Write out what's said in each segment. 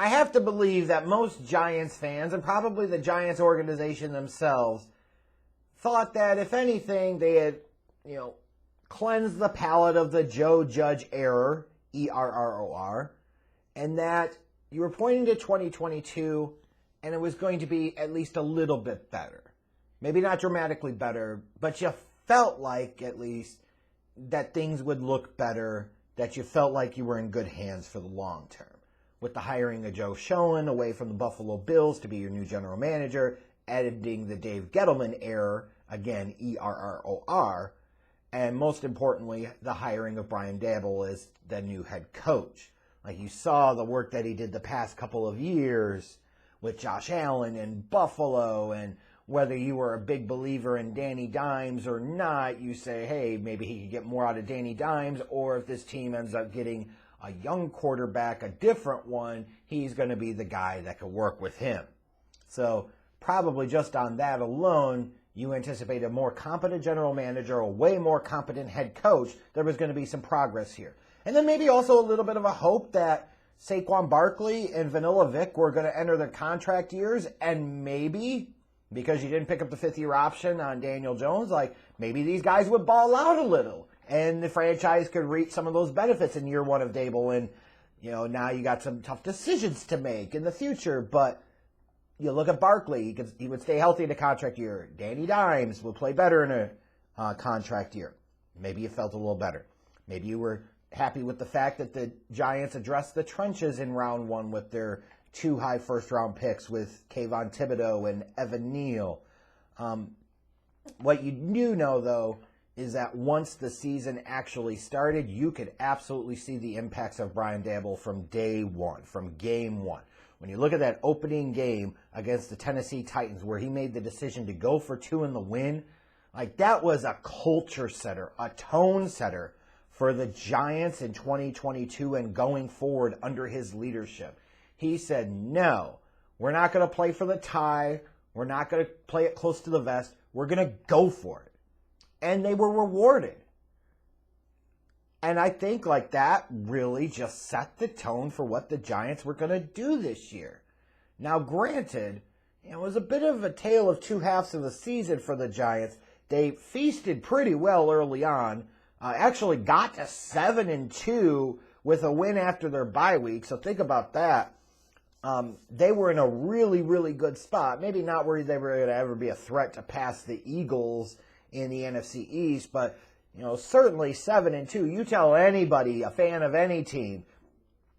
I have to believe that most Giants fans, and probably the Giants organization themselves, thought that if anything, they had, cleansed the palate of the Joe Judge error, ERROR, and that you were pointing to 2022, and it was going to be at least a little bit better. Maybe not dramatically better, but you felt like, at least, that things would look better, that you felt like you were in good hands for the long term. With the hiring of Joe Schoen away from the Buffalo Bills to be your new general manager, editing the Dave Gettleman error, again, ERROR, and most importantly, the hiring of Brian Daboll as the new head coach. Like, you saw the work that he did the past couple of years with Josh Allen in Buffalo, and whether you were a big believer in Danny Dimes or not, you say, hey, maybe he could get more out of Danny Dimes, or if this team ends up getting a young quarterback, a different one, he's going to be the guy that could work with him. So probably just on that alone, you anticipate a more competent general manager, a way more competent head coach. There was going to be some progress here. And then maybe also a little bit of a hope that Saquon Barkley and Vanilla Vic were going to enter their contract years, and maybe, because you didn't pick up the fifth-year option on Daniel Jones, like maybe these guys would ball out a little, and the franchise could reap some of those benefits in year one of Daboll. And, now you got some tough decisions to make in the future, but you look at Barkley, he would stay healthy in a contract year. Danny Dimes would play better in a contract year. Maybe you felt a little better. Maybe you were happy with the fact that the Giants addressed the trenches in round one with their 2 high first-round picks with Kayvon Thibodeau and Evan Neal. What you do know, though, is that once the season actually started, you could absolutely see the impacts of Brian Daboll from day one, from game one. When you look at that opening game against the Tennessee Titans where he made the decision to go for 2 in the win, like that was a culture setter, a tone setter for the Giants in 2022 and going forward under his leadership. He said, no, we're not going to play for the tie. We're not going to play it close to the vest. We're going to go for it. And they were rewarded. And I think like that really just set the tone for what the Giants were going to do this year. Now, granted, it was a bit of a tale of 2 halves of the season for the Giants. They feasted pretty well early on. Actually got to 7-2 with a win after their bye week. So think about that. They were in a really, really good spot. Maybe not where they were going to ever be a threat to pass the Eagles in the NFC East, but certainly 7-2. You tell anybody, a fan of any team,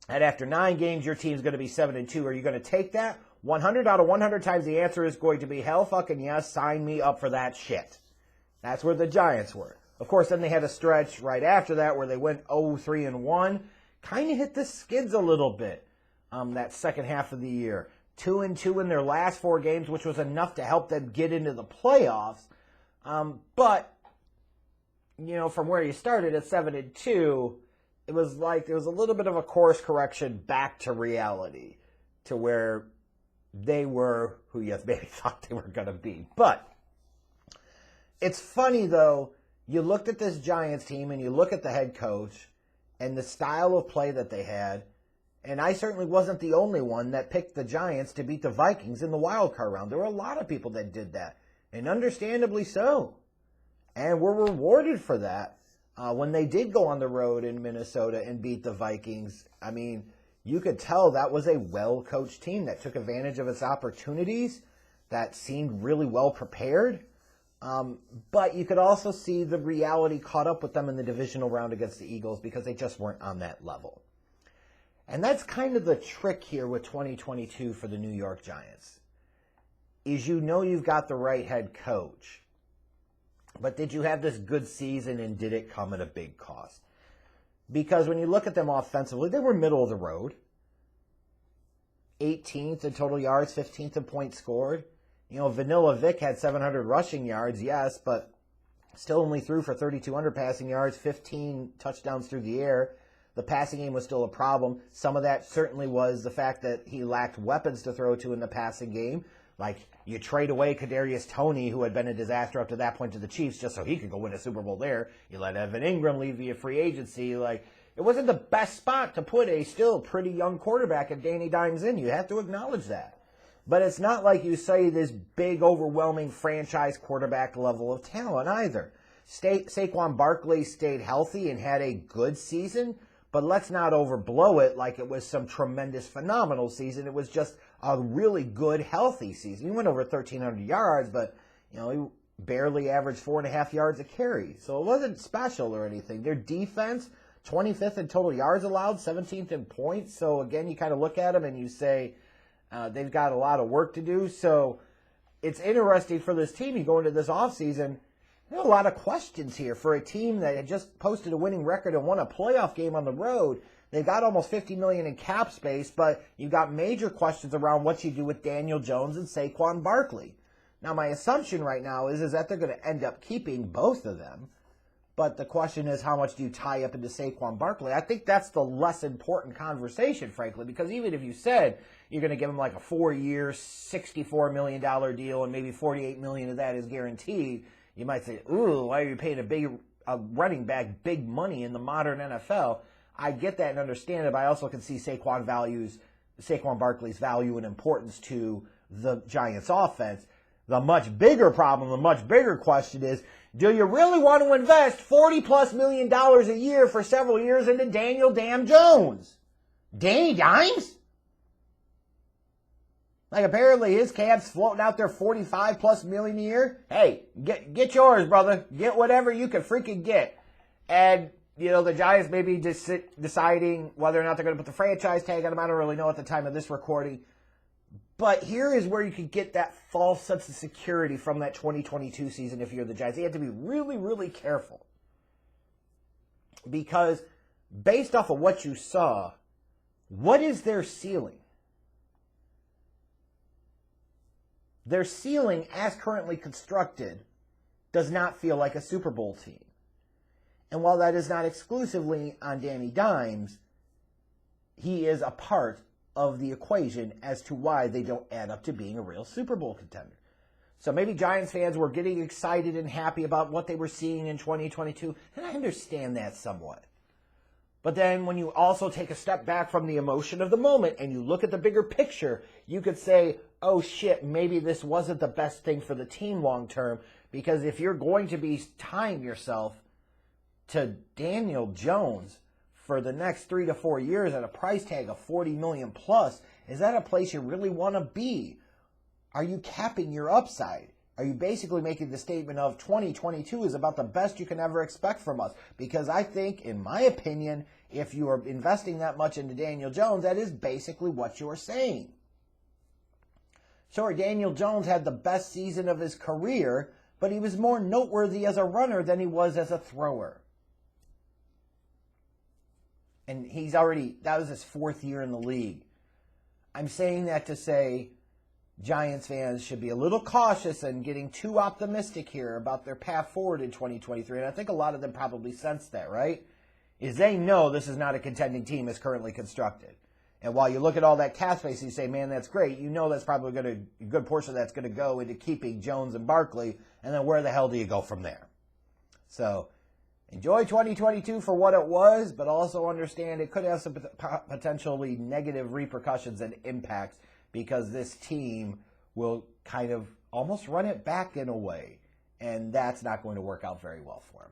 that after 9 games your team's going to be 7-2. Are you going to take that? 100 out of 100 times the answer is going to be hell fucking yes. Sign me up for that shit. That's where the Giants were. Of course, then they had a stretch right after that where they went 0-3-1. Kind of hit the skids a little bit that second half of the year. 2-2 in their last 4 games, which was enough to help them get into the playoffs. But, from where you started at 7-2, it was like there was a little bit of a course correction back to reality, to where they were who you maybe thought they were going to be. But it's funny, though, you looked at this Giants team and you look at the head coach and the style of play that they had, and I certainly wasn't the only one that picked the Giants to beat the Vikings in the wild card round. There were a lot of people that did that, and understandably so, and were rewarded for that when they did go on the road in Minnesota and beat the Vikings. I mean, you could tell that was a well-coached team that took advantage of its opportunities, that seemed really well prepared. But you could also see the reality caught up with them in the divisional round against the Eagles because they just weren't on that level. And that's kind of the trick here with 2022 for the New York Giants, is you've got the right head coach. But did you have this good season, and did it come at a big cost? Because when you look at them offensively, they were middle of the road. 18th in total yards, 15th in points scored. Vanilla Vic had 700 rushing yards, yes, but still only threw for 3,200 passing yards, 15 touchdowns through the air. The passing game was still a problem. Some of that certainly was the fact that he lacked weapons to throw to in the passing game. Like, you trade away Kadarius Toney, who had been a disaster up to that point to the Chiefs, just so he could go win a Super Bowl there. You let Evan Ingram leave via free agency. Like, it wasn't the best spot to put a still pretty young quarterback at Danny Dimes in. You have to acknowledge that. But it's not like you say this big, overwhelming franchise quarterback level of talent either. Saquon Barkley stayed healthy and had a good season, but let's not overblow it like it was some tremendous, phenomenal season. It was just a really good, healthy season. He went over 1,300 yards, but he barely averaged 4.5 yards a carry. So it wasn't special or anything. Their defense, 25th in total yards allowed, 17th in points. So again, you kind of look at them and you say, they've got a lot of work to do. So it's interesting for this team. You go into this offseason, there are a lot of questions here for a team that had just posted a winning record and won a playoff game on the road. They've got almost $50 million in cap space, but you've got major questions around what you do with Daniel Jones and Saquon Barkley. Now, my assumption right now is that they're going to end up keeping both of them. But the question is, how much do you tie up into Saquon Barkley? I think that's the less important conversation, frankly, because even if you said you're going to give him like a 4-year, $64 million deal and maybe $48 million of that is guaranteed, you might say, ooh, why are you paying a running back big money in the modern NFL? I get that and understand it, but I also can see Saquon Barkley's value and importance to the Giants offense. The much bigger problem, the much bigger question is, do you really want to invest $40+ million a year for several years into Daniel Damn Jones? Danny Dimes? Like apparently his cap's floating out there $45+ million a year. Hey, get yours, brother. Get whatever you can freaking get. And, the Giants may be just deciding whether or not they're going to put the franchise tag on him. I don't really know at the time of this recording. But here is where you can get that false sense of security from that 2022 season if you're the Giants. You have to be really, really careful. Because based off of what you saw, what is their ceiling? Their ceiling, as currently constructed, does not feel like a Super Bowl team. And while that is not exclusively on Danny Dimes, he is a part of the equation as to why they don't add up to being a real Super Bowl contender. So maybe Giants fans were getting excited and happy about what they were seeing in 2022, and I understand that somewhat. But then when you also take a step back from the emotion of the moment and you look at the bigger picture, you could say, oh shit, maybe this wasn't the best thing for the team long term, because if you're going to be tying yourself to Daniel Jones for the next 3 to 4 years at a price tag of $40 million plus, is that a place you really want to be? Are you capping your upside? Are you basically making the statement of 2022 is about the best you can ever expect from us? Because I think, in my opinion, if you are investing that much into Daniel Jones, that is basically what you're saying. Sure, Daniel Jones had the best season of his career, but he was more noteworthy as a runner than he was as a thrower. And that was his 4th year in the league. I'm saying that to say Giants fans should be a little cautious and getting too optimistic here about their path forward in 2023. And I think a lot of them probably sense that, right? Is they know this is not a contending team as currently constructed. And while you look at all that cap space, you say, man, that's great. You know that's probably a good portion of that's going to go into keeping Jones and Barkley. And then where the hell do you go from there? So enjoy 2022 for what it was, but also understand it could have some potentially negative repercussions and impacts because this team will kind of almost run it back in a way, and that's not going to work out very well for them.